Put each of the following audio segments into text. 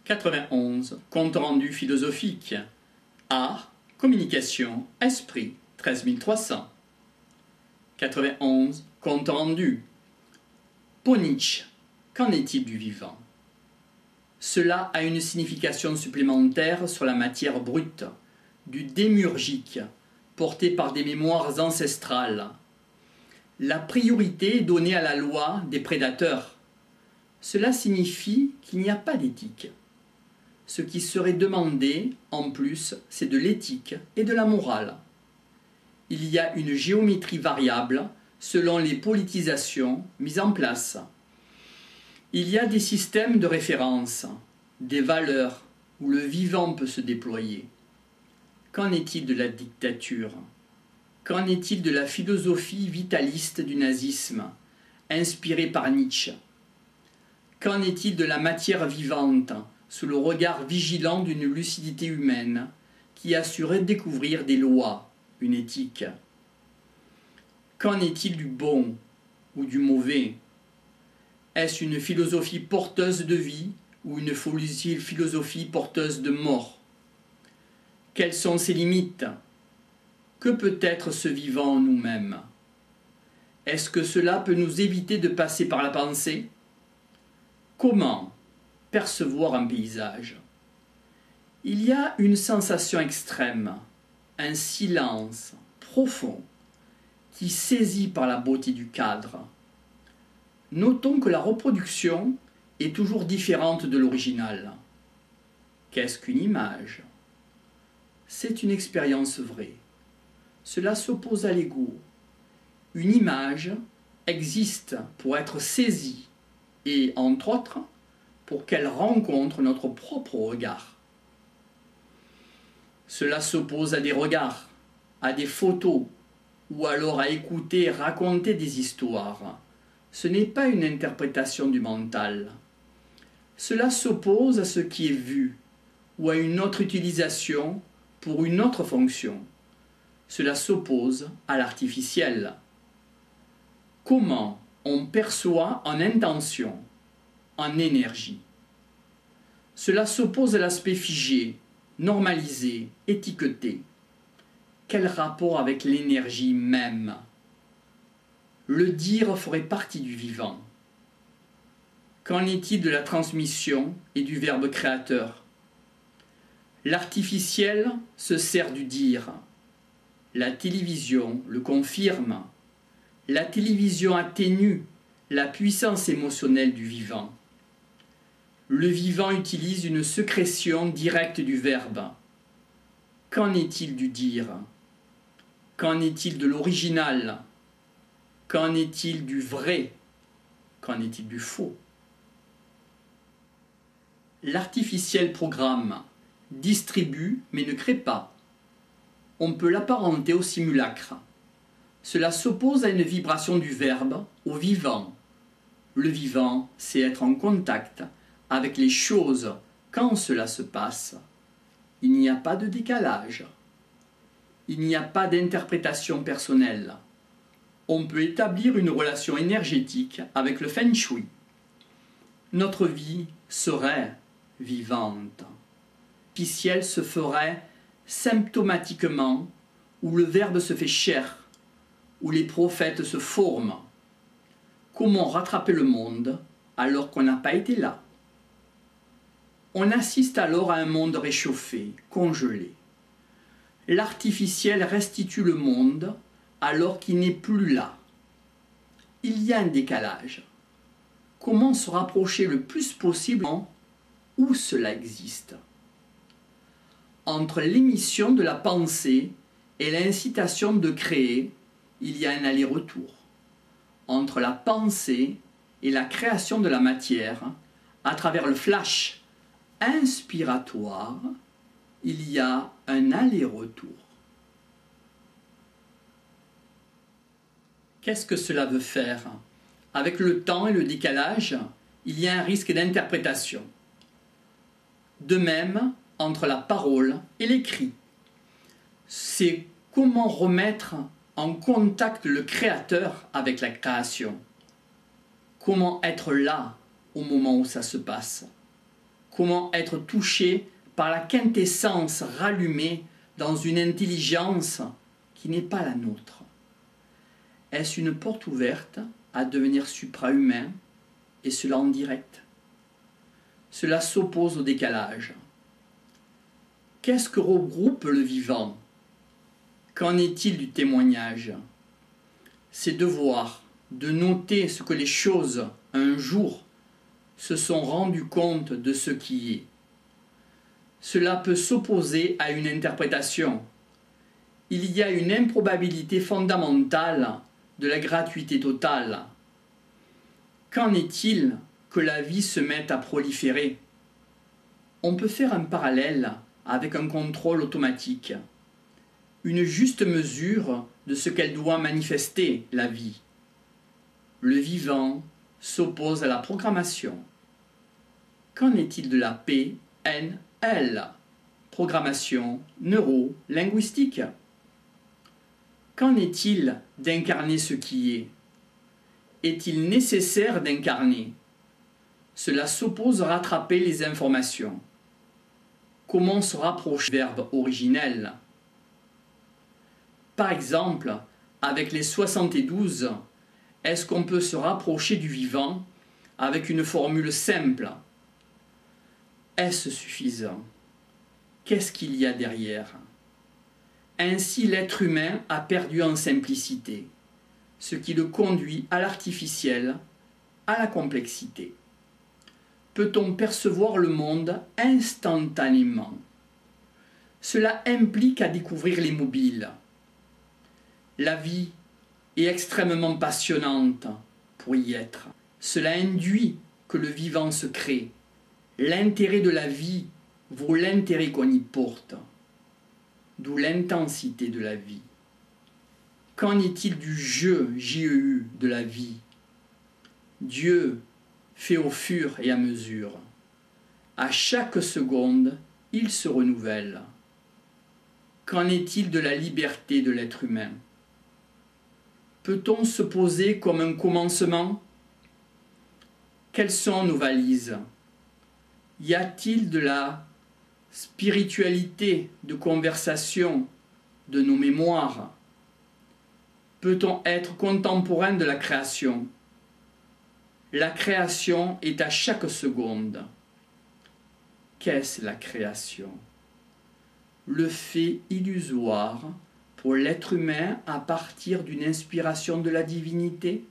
91. Compte rendu philosophique. Art, communication, esprit, 13 300. 91. Compte rendu. Ponitch, qu'en est-il du vivant? Cela a une signification supplémentaire sur la matière brute, du démiurgique, porté par des mémoires ancestrales. La priorité est donnée à la loi des prédateurs. Cela signifie qu'il n'y a pas d'éthique. Ce qui serait demandé, en plus, c'est de l'éthique et de la morale. Il y a une géométrie variable selon les politisations mises en place. Il y a des systèmes de référence, des valeurs où le vivant peut se déployer. Qu'en est-il de la dictature? Qu'en est-il de la philosophie vitaliste du nazisme, inspirée par Nietzsche? Qu'en est-il de la matière vivante, sous le regard vigilant d'une lucidité humaine, qui a su redécouvrir des lois, une éthique? Qu'en est-il du bon ou du mauvais? Est-ce une philosophie porteuse de vie ou une philosophie porteuse de mort? Quelles sont ses limites? Que peut être ce vivant en nous-mêmes? Est-ce que cela peut nous éviter de passer par la pensée? Comment percevoir un paysage? Il y a une sensation extrême, un silence profond qui saisit par la beauté du cadre. Notons que la reproduction est toujours différente de l'original. Qu'est-ce qu'une image? C'est une expérience vraie. Cela s'oppose à l'ego. Une image existe pour être saisie et, entre autres, pour qu'elle rencontre notre propre regard. Cela s'oppose à des regards, à des photos, ou alors à écouter et raconter des histoires. Ce n'est pas une interprétation du mental. Cela s'oppose à ce qui est vu, ou à une autre utilisation pour une autre fonction. Cela s'oppose à l'artificiel. Comment on perçoit en intention, en énergie? Cela s'oppose à l'aspect figé, normalisé, étiqueté. Quel rapport avec l'énergie même? Le dire ferait partie du vivant. Qu'en est-il de la transmission et du verbe créateur? L'artificiel se sert du dire. La télévision le confirme. La télévision atténue la puissance émotionnelle du vivant. Le vivant utilise une sécrétion directe du verbe. Qu'en est-il du dire? Qu'en est-il de l'original? Qu'en est-il du vrai? Qu'en est-il du faux? L'artificiel programme, distribue mais ne crée pas. On peut l'apparenter au simulacre. Cela s'oppose à une vibration du verbe, au vivant. Le vivant, c'est être en contact avec les choses quand cela se passe. Il n'y a pas de décalage. Il n'y a pas d'interprétation personnelle. On peut établir une relation énergétique avec le feng shui. Notre vie serait vivante. L'artificiel se ferait symptomatiquement où le verbe se fait chair, où les prophètes se forment. Comment rattraper le monde alors qu'on n'a pas été là? On assiste alors à un monde réchauffé, congelé. L'artificiel restitue le monde alors qu'il n'est plus là. Il y a un décalage. Comment se rapprocher le plus possible où cela existe? Entre l'émission de la pensée et l'incitation de créer, il y a un aller-retour. Entre la pensée et la création de la matière, à travers le flash inspiratoire, il y a un aller-retour. Qu'est-ce que cela veut faire? Avec le temps et le décalage, il y a un risque d'interprétation. De même, entre la parole et l'écrit. C'est comment remettre en contact le créateur avec la création. Comment être là au moment où ça se passe. Comment être touché par la quintessence rallumée dans une intelligence qui n'est pas la nôtre? Est-ce une porte ouverte à devenir suprahumain, et cela en direct? Cela s'oppose au décalage. Qu'est-ce que regroupe le vivant? Qu'en est-il du témoignage? C'est de voir, de noter ce que les choses, un jour, se sont rendues compte de ce qui est. Cela peut s'opposer à une interprétation. Il y a une improbabilité fondamentale de la gratuité totale. Qu'en est-il que la vie se mette à proliférer? On peut faire un parallèle avec un contrôle automatique, une juste mesure de ce qu'elle doit manifester, la vie. Le vivant s'oppose à la programmation. Qu'en est-il de la PNL, programmation neuro-linguistique? Qu'en est-il d'incarner ce qui est? Est-il nécessaire d'incarner? Cela s'oppose à rattraper les informations. Comment se rapprocher du verbe originel? Par exemple, avec les 72, est-ce qu'on peut se rapprocher du vivant avec une formule simple? Est-ce suffisant? Qu'est-ce qu'il y a derrière? Ainsi, l'être humain a perdu en simplicité, ce qui le conduit à l'artificiel, à la complexité. Peut-on percevoir le monde instantanément? Cela implique à découvrir les mobiles. La vie est extrêmement passionnante pour y être. Cela induit que le vivant se crée. L'intérêt de la vie vaut l'intérêt qu'on y porte, d'où l'intensité de la vie. Qu'en est-il du jeu, J-E-U, de la vie? Dieu fait au fur et à mesure. À chaque seconde, il se renouvelle. Qu'en est-il de la liberté de l'être humain? Peut-on se poser comme un commencement? Quelles sont nos valises? Y a-t-il de la spiritualité, de conversation, de nos mémoires? Peut-on être contemporain de la création? La création est à chaque seconde. Qu'est-ce la création? Le fait illusoire pour l'être humain à partir d'une inspiration de la divinité?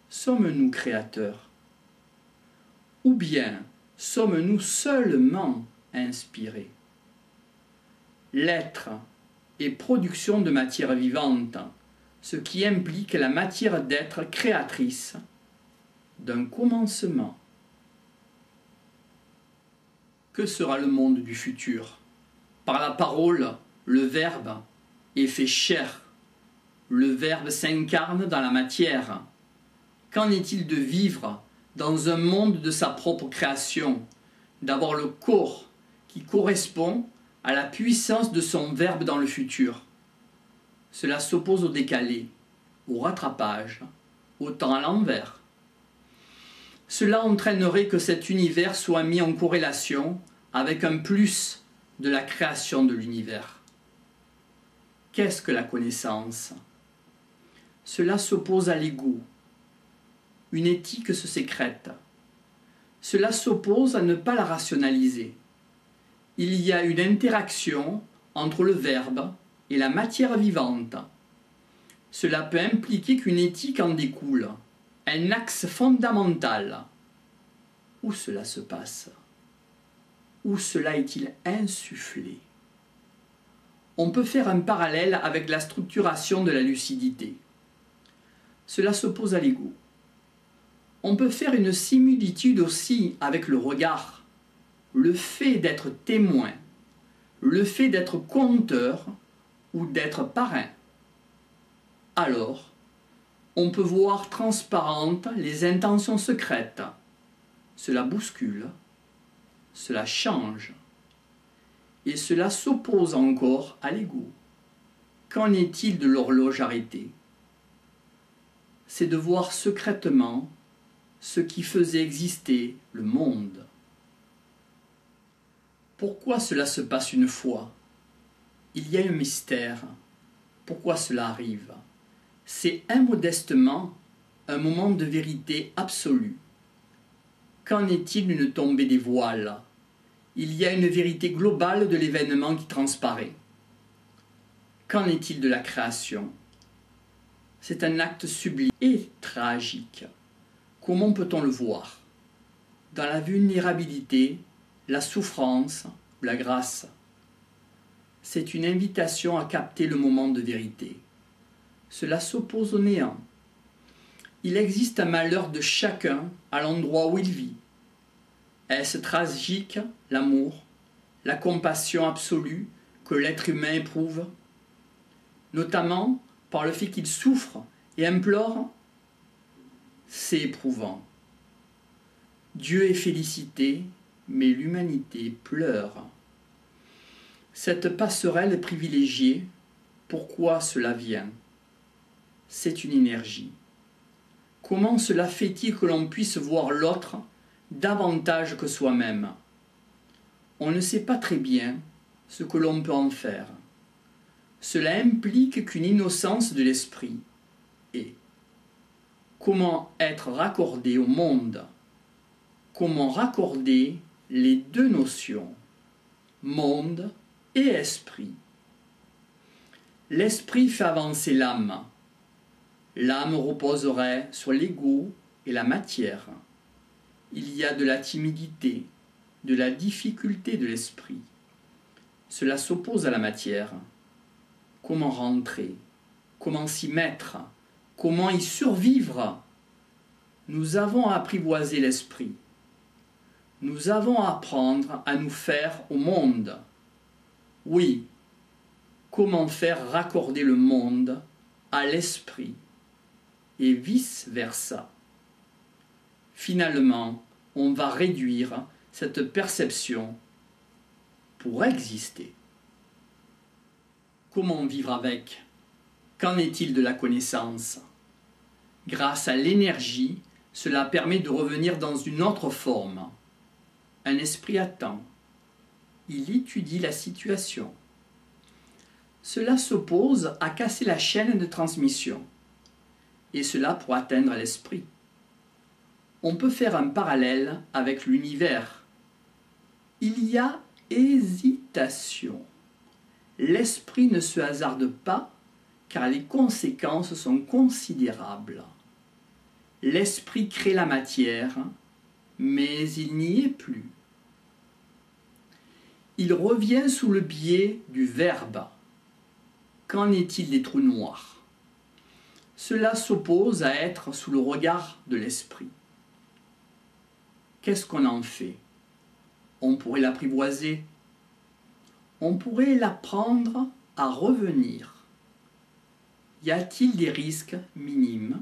Sommes-nous créateurs? Ou bien sommes-nous seulement inspirés? L'être est production de matière vivante, ce qui implique la matière d'être créatrice d'un commencement. Que sera le monde du futur? Par la parole, le Verbe est fait chair. Le Verbe s'incarne dans la matière. Qu'en est-il de vivre dans un monde de sa propre création, d'avoir le corps qui correspond à la puissance de son Verbe dans le futur? Cela s'oppose au décalé, au rattrapage, au temps à l'envers. Cela entraînerait que cet univers soit mis en corrélation avec un plus de la création de l'univers. Qu'est-ce que la connaissance? Cela s'oppose à l'ego. Une éthique se sécrète. Cela s'oppose à ne pas la rationaliser. Il y a une interaction entre le verbe et la matière vivante. Cela peut impliquer qu'une éthique en découle, un axe fondamental. Où cela se passe? Où cela est-il insufflé? On peut faire un parallèle avec la structuration de la lucidité. Cela s'oppose à l'ego. On peut faire une similitude aussi avec le regard, le fait d'être témoin, le fait d'être conteur ou d'être parrain. Alors, on peut voir transparentes les intentions secrètes. Cela bouscule, cela change, et cela s'oppose encore à l'ego. Qu'en est-il de l'horloge arrêtée? C'est de voir secrètement ce qui faisait exister le monde. Pourquoi cela se passe une fois? Il y a un mystère. Pourquoi cela arrive? C'est immodestement un moment de vérité absolue. Qu'en est-il d'une tombée des voiles? Il y a une vérité globale de l'événement qui transparaît. Qu'en est-il de la création? C'est un acte sublime et tragique. Comment peut-on le voir? Dans la vulnérabilité, la souffrance ou la grâce. C'est une invitation à capter le moment de vérité. Cela s'oppose au néant. Il existe un malheur de chacun à l'endroit où il vit. Est-ce tragique, l'amour, la compassion absolue que l'être humain éprouve, notamment par le fait qu'il souffre et implore? C'est éprouvant. Dieu est félicité, mais l'humanité pleure. Cette passerelle privilégiée, pourquoi cela vient? C'est une énergie. Comment cela fait-il que l'on puisse voir l'autre davantage que soi-même? On ne sait pas très bien ce que l'on peut en faire. Cela implique qu'une innocence de l'esprit est. Comment être raccordé au monde? Comment raccorder les deux notions, monde et esprit? L'esprit fait avancer l'âme. L'âme reposerait sur l'ego et la matière. Il y a de la timidité, de la difficulté de l'esprit. Cela s'oppose à la matière. Comment rentrer? Comment s'y mettre? Comment y survivre? Nous avons à apprivoiser l'esprit. Nous avons à apprendre à nous faire au monde. Oui, comment faire raccorder le monde à l'esprit et vice-versa. Finalement, on va réduire cette perception pour exister. Comment vivre avec? Qu'en est-il de la connaissance? Grâce à l'énergie, cela permet de revenir dans une autre forme. Un esprit attend. Il étudie la situation. Cela s'oppose à casser la chaîne de transmission. Et cela pour atteindre l'esprit. On peut faire un parallèle avec l'univers. Il y a hésitation. L'esprit ne se hasarde pas car les conséquences sont considérables. L'esprit crée la matière, mais il n'y est plus. Il revient sous le biais du verbe. Qu'en est-il des trous noirs? Cela s'oppose à être sous le regard de l'esprit. Qu'est-ce qu'on en fait? On pourrait l'apprivoiser. On pourrait l'apprendre à revenir. Y a-t-il des risques minimes?